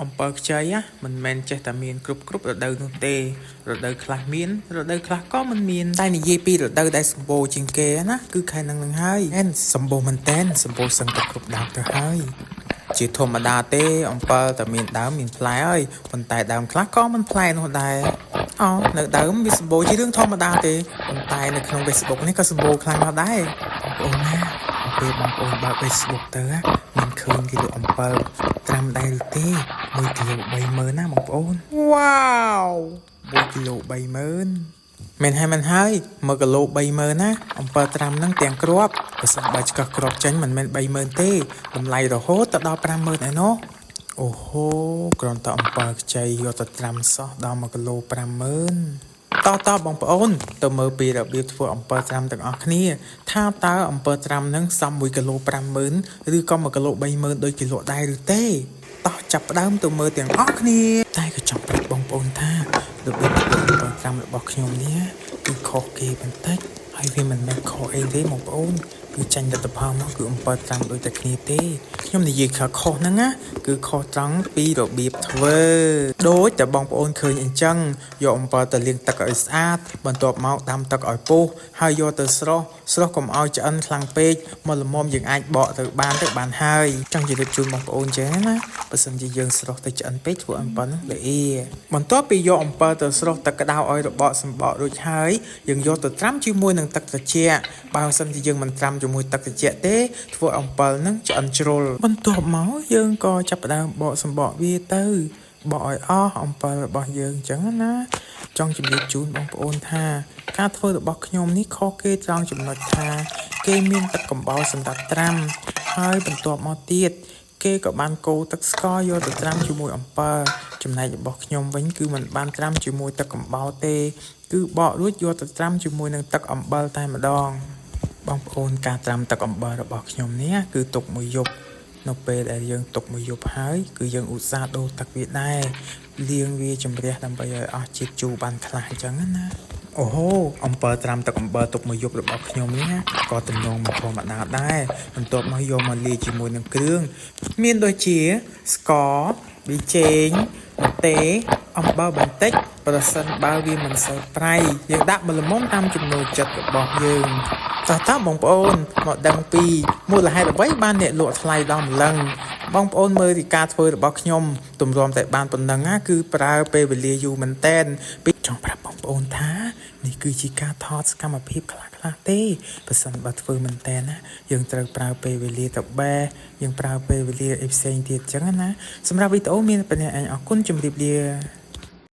អំពើខ្ចីមិនមែនចេះតែមានគ្រប់រដូវនោះទេរដូវខ្លះមានរដូវខ្លះក៏មិនមានតែនិយាយពីរដូវដែលសម្បូរជាងគេណាគឺខែនឹងហើយសម្បូរមែនតែនសម្បូរសឹងតែគ្រប់ដើមទៅហើយជាធម្មតាទេអំពើតែមានដើមមានផ្លែហើយប៉ុន្តែដើមខ្លះក៏មិនផ្លែនោះដែរនៅដើមវាសម្បូរជារឿងធម្មតាទេប៉ុន្តែនៅក្នុង Facebook នេះក៏សម្បូរខ្លាំងណាស់ដែរបងប្អូនណាពេលបងប្អូនបើក Facebook ទៅមានឃើញគេលក់អំពើត្រាំដែរឬទេ1គីឡូ30000ណាបងប្អូនវ៉ាវ1គីឡូ30000មែនហើយ1គីឡូ30000ណាអំពើត្រាំហ្នឹងទាំងគ្រាប់បើសិនបើឆ្កឹះគ្រាប់ចេញមិនមែន30000ទេតម្លៃរហូតទៅដល់50000ឯណោះអូហូគ្រាន់តែអំពើខ្ចីយកទៅត្រាំសោះដល់1គីឡូ50000តបងប្អូនទៅមើលពីរបៀបធ្វើអំពើត្រាំទាំងអស់គ្នាថាតើអំពើត្រាំហ្នឹងសម1គីឡូ50000ឬក៏1គីឡូ30000ដូចគេលក់ដែរឬទេតោះចាប់ផ្ដើមទៅមើលទាំងអស់គ្នាតែក៏ចង់ប្រាប់បងប្អូនថារបៀបធ្វើអំពើត្រាំរបស់ខ្ញុំនេះគឺខុសគេបន្តិចហើយវាមិនមែនខុសអីទេបងប្អូនគឺចាញ់លទ្ធផលមកគឺអំពើត្រាំដូចតែគ្នាទេខ្ញុំនិយាយថាខុសហ្នឹងណាគឺខុសត្រង់ពីរបៀបធ្វើដូចតែបងប្អូនឃើញអញ្ចឹងយកអំពើទៅលាងទឹកឲ្យស្អាតបន្ទាប់មកដាំទឹកឲ្យពុះហើយយកទៅស្រុះកុំឲ្យឆ្អិនខ្លាំងពេកមកល្មមយើងអាចបកទៅបានហើយចង់ជម្រាបជូនបងប្អូនចឹងណាបើសិនជាយើងស្រុះទៅឆ្អិនពេកធ្វើអំពើហ្នឹងល្អបន្ទាប់ពីយកអំពើទៅស្រុះទឹកក្តៅឲ្យរបកសម្បករួចហើយយើងយកទៅត្រាំជាមួយនឹងទឹកត្រជាក់បើសិនជាយើងមិនត្រាំជាមួយទឹកត្រជាក់ទេធ្វើអំពិលហ្នឹងឆ្អិនជ្រុលបន្ទាប់មកយើងក៏ចាប់ផ្ដើមបកសម្បកវាទៅបកឲ្យអស់អំពិលរបស់យើងអញ្ចឹងណាចង់ជម្រាបជូនបងប្អូនថាការធ្វើរបស់ខ្ញុំនេះខុសគេត្រង់ចំណុចថាគេមានទឹកកំបោរសម្រាប់ត្រាំហើយបន្ទាប់មកទៀតគេក៏បានកូរទឹកស្ករយកទៅត្រាំជាមួយអំពិលចំណែករបស់ខ្ញុំវិញគឺមិនបានត្រាំជាមួយទឹកកំបោរទេគឺបករួចយកទៅត្រាំជាមួយនឹងទឹកអំបិលតែម្ដងបងប្អូនការត្រាំទឹកអំបិលរបស់ខ្ញុំនេះគឺទុកមួយយប់នៅពេលដែលយើងទុកមួយយប់ហើយគឺយើងឧស្សាហ៍ដូរទឹកវាដែរលាងវាជំរះដើម្បីឲ្យអស់ជាតិជូរបានខ្លះអញ្ចឹងណាអូហូអំពើត្រាំទឹកអំបិលទុកមួយយប់របស់ខ្ញុំនេះក៏ទំនងមិនធម្មតាដែរបន្ទាប់មកយកមកលាយជាមួយនឹងគ្រឿងមានដូចជាស្ករប៊ីចេងម្ទេសអំបិលបន្តិចប្រសិនបើវាមិនសូវប្រៃយើងដាក់បន្លំតាមចំណូលចិត្តរបស់យើងតើបងប្អូនមកដឹងពីមូលហេតុអ្វីបានអ្នកលក់ថ្លៃដល់ម្លឹងបងប្អូនមើលពីការធ្វើរបស់ខ្ញុំទម្រាំតែបានប៉ុណ្ណឹងគឺប្រើពេលវេលាយូរមែនតែនពីចង់ប្រាប់បងប្អូនថានេះគឺជាការថតសកម្មភាពខ្លះទេបើសិនបើធ្វើមែនតែនណាយើងត្រូវប្រើពេលវេលាទៅបែយើងប្រើពេលវេលាផ្សេងទៀតអញ្ចឹងណាសម្រាប់វីដេអូមានប៉ុណ្ណេះអរគុណជម្រាបលា